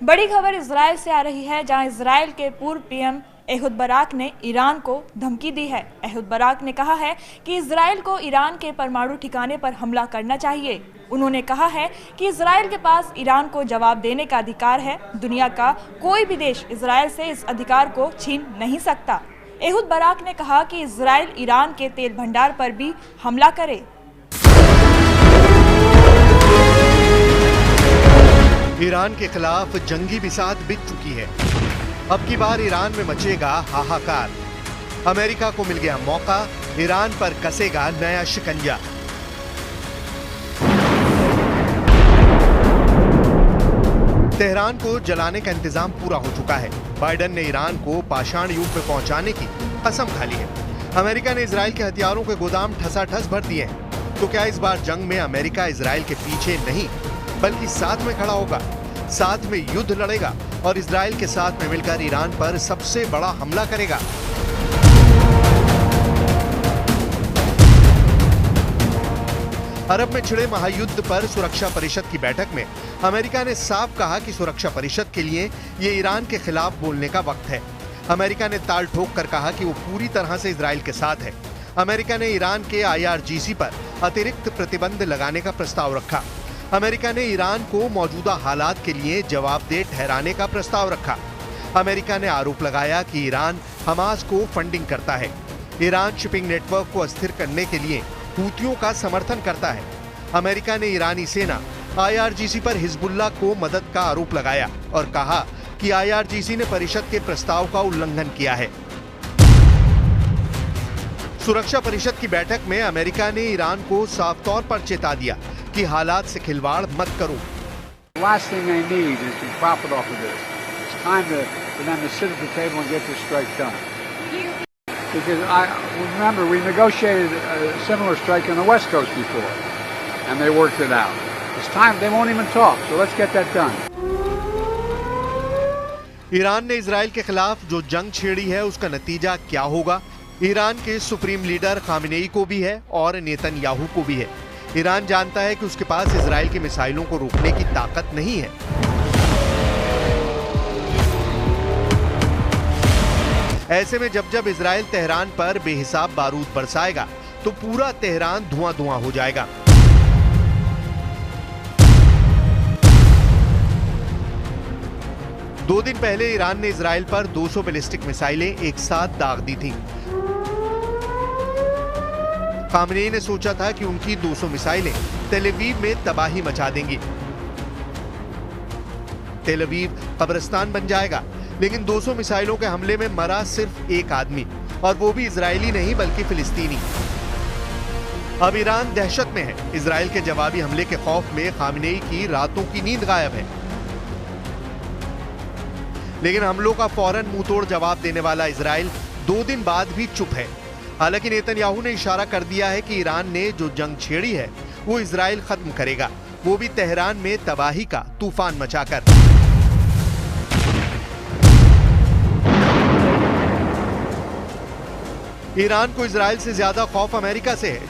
बड़ी खबर इजराइल से आ रही है, जहां इजराइल के पूर्व पीएम एहुद बराक ने ईरान को धमकी दी है। एहुद बराक ने कहा है कि इजराइल को ईरान के परमाणु ठिकाने पर हमला करना चाहिए। उन्होंने कहा है कि इजराइल के पास ईरान को जवाब देने का अधिकार है। दुनिया का कोई भी देश इजराइल से इस अधिकार को छीन नहीं सकता। एहुद बराक ने कहा कि इजराइल ईरान के तेल भंडार पर भी हमला करे। ईरान के खिलाफ जंगी बिसात बिक चुकी है। अब की बार ईरान में मचेगा हाहाकार। अमेरिका को मिल गया मौका, ईरान पर कसेगा नया शिकंजा। तेहरान को जलाने का इंतजाम पूरा हो चुका है। बाइडेन ने ईरान को पाषाण युग में पहुंचाने की कसम खा ली है। अमेरिका ने इजराइल के हथियारों के गोदाम ठसाठस भर दिए हैं। तो क्या इस बार जंग में अमेरिका इजराइल के पीछे नहीं बल्कि साथ में खड़ा होगा, साथ में युद्ध लड़ेगा और इजराइल के साथ में मिलकर ईरान पर सबसे बड़ा हमला करेगा? अरब में छिड़े महायुद्ध पर सुरक्षा परिषद की बैठक में अमेरिका ने साफ कहा कि सुरक्षा परिषद के लिए ये ईरान के खिलाफ बोलने का वक्त है। अमेरिका ने ताल ठोक कर कहा कि वो पूरी तरह से इजराइल के साथ है। अमेरिका ने ईरान के IRGC पर अतिरिक्त प्रतिबंध लगाने का प्रस्ताव रखा। अमेरिका ने ईरान को मौजूदा हालात के लिए जवाबदेह ठहराने का प्रस्ताव रखा। अमेरिका ने आरोप लगाया कि ईरान हमास को फंडिंग करता है। ईरान शिपिंग नेटवर्क को अस्थिर करने के लिए हूतियों का समर्थन करता है। अमेरिका ने ईरानी सेना IRGC पर हिजबुल्लाह को मदद का आरोप लगाया और कहा कि IRGC ने परिषद के प्रस्ताव का उल्लंघन किया है। सुरक्षा परिषद की बैठक में अमेरिका ने ईरान को साफ तौर पर चेता दिया कि हालात से खिलवाड़ मत करो। Last thing they need is to profit off of this. It's time for them to sit at the table and get this strike done. Because I remember we negotiated a similar strike on the West Coast before, and they worked it out. It's time. They won't even talk. So let's get that done. Iran ने Israel के खिलाफ जो जंग छेड़ी है उसका नतीजा क्या होगा? ईरान के सुप्रीम लीडर खामेनेई को भी है और नेतन्याहू को भी है। ईरान जानता है कि उसके पास इजराइल की मिसाइलों को रोकने की ताकत नहीं है। ऐसे में जब जब इजराइल तेहरान पर बेहिसाब बारूद बरसाएगा तो पूरा तेहरान धुआं धुआं हो जाएगा। दो दिन पहले ईरान ने इजराइल पर 200 बैलिस्टिक मिसाइलें एक साथ दाग दी थीं। खामेनेई ने सोचा था कि उनकी 200 मिसाइलें तेल अवीव में तबाही मचा देंगी। तेल अवीव कब्रिस्तान बन जाएगा, लेकिन 200 मिसाइलों के हमले में मरा सिर्फ एक आदमी, और वो भी इजरायली नहीं बल्कि फिलिस्तीनी। अब ईरान दहशत में है। इजराइल के जवाबी हमले के खौफ में खामेनेई की रातों की नींद गायब है। लेकिन हमलों का फौरन मुंहतोड़ जवाब देने वाला इजराइल 2 दिन बाद भी चुप है। हालांकि नेतन्याहू ने इशारा कर दिया है कि ईरान ने जो जंग छेड़ी है वो इजराइल खत्म करेगा, वो भी तेहरान में तबाही का तूफान मचाकर। ईरान को इजराइल से ज्यादा खौफ अमेरिका से है,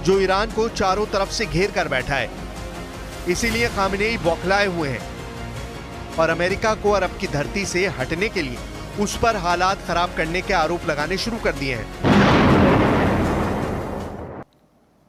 जो ईरान को चारों तरफ से घेर कर बैठा है। इसीलिए खामेनेई बौखलाए हुए हैं और अमेरिका को अरब की धरती से हटने के लिए उस पर हालात खराब करने के आरोप लगाने शुरू कर दिए हैं।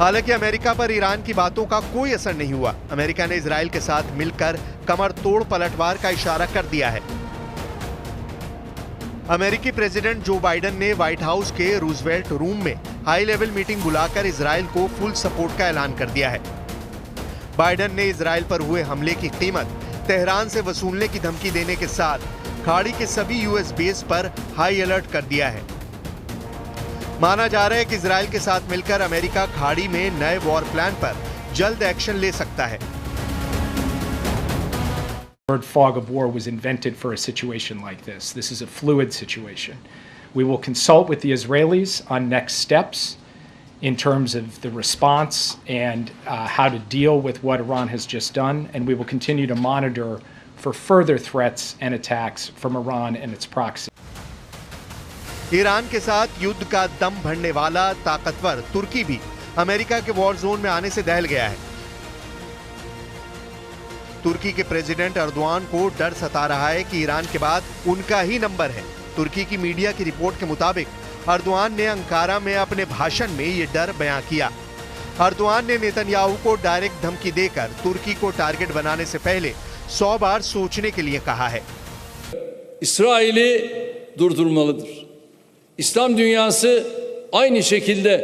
हालांकि अमेरिका पर ईरान की बातों का कोई असर नहीं हुआ। अमेरिका ने इजराइल के साथ मिलकर कमर तोड़ पलटवार का इशारा कर दिया है। अमेरिकी प्रेसिडेंट जो बाइडेन ने व्हाइट हाउस के रूजवेल्ट रूम में हाई लेवल मीटिंग बुलाकर इजराइल को फुल सपोर्ट का ऐलान कर दिया है। बाइडेन ने इजराइल पर हुए हमले की कीमत तेहरान से वसूलने की धमकी देने के साथ खाड़ी के सभी US बेस पर हाई अलर्ट कर दिया है। माना जा रहा है कि इजराइल के साथ मिलकर अमेरिका खाड़ी में नए वॉर प्लान पर जल्द एक्शन ले सकता है। The word fog of war was invented for a situation like this. This is a fluid situation. We will consult with the Israelis on next steps, in terms of the response and how to deal with what Iran has just done, and we will continue to monitor for further threats and attacks from Iran and its proxy. Iran के साथ युद्ध का दम भरने वाला ताकतवर तुर्की भी America के वॉर जोन में आने से दहल गया है। तुर्की के प्रेसिडेंट अर्दोआन को डर सता रहा है कि ईरान के बाद उनका ही नंबर है। तुर्की की मीडिया की रिपोर्ट के मुताबिक अर्दोआन ने अंकारा में अपने भाषण में ये डर बयां किया। अर्दोआन ने नेतन्याहू को डायरेक्ट धमकी देकर तुर्की को टारगेट बनाने से पहले 100 बार सोचने के लिए कहा है। İsrail'i durdurmalıdır. İslam dünyası aynı şekilde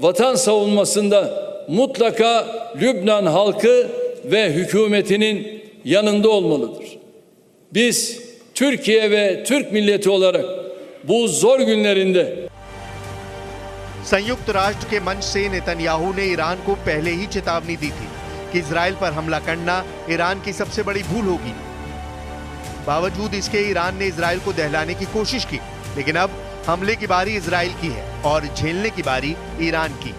vatan savunmasında mutlaka Lübnan halkı ve hükümetinin yanında olmalıdır. Biz Türkiye ve Türk milleti olarak bu zor günlerinde संयुक्त राष्ट्र के मंच से नेतन्याहू ने ईरान को पहले ही चेतावनी दी थी कि इजराइल पर हमला करना ईरान की सबसे बड़ी भूल होगी। बावजूद इसके ईरान ने इजराइल को दहलाने की कोशिश की, लेकिन अब हमले की बारी इजराइल की है और झेलने की बारी ईरान की।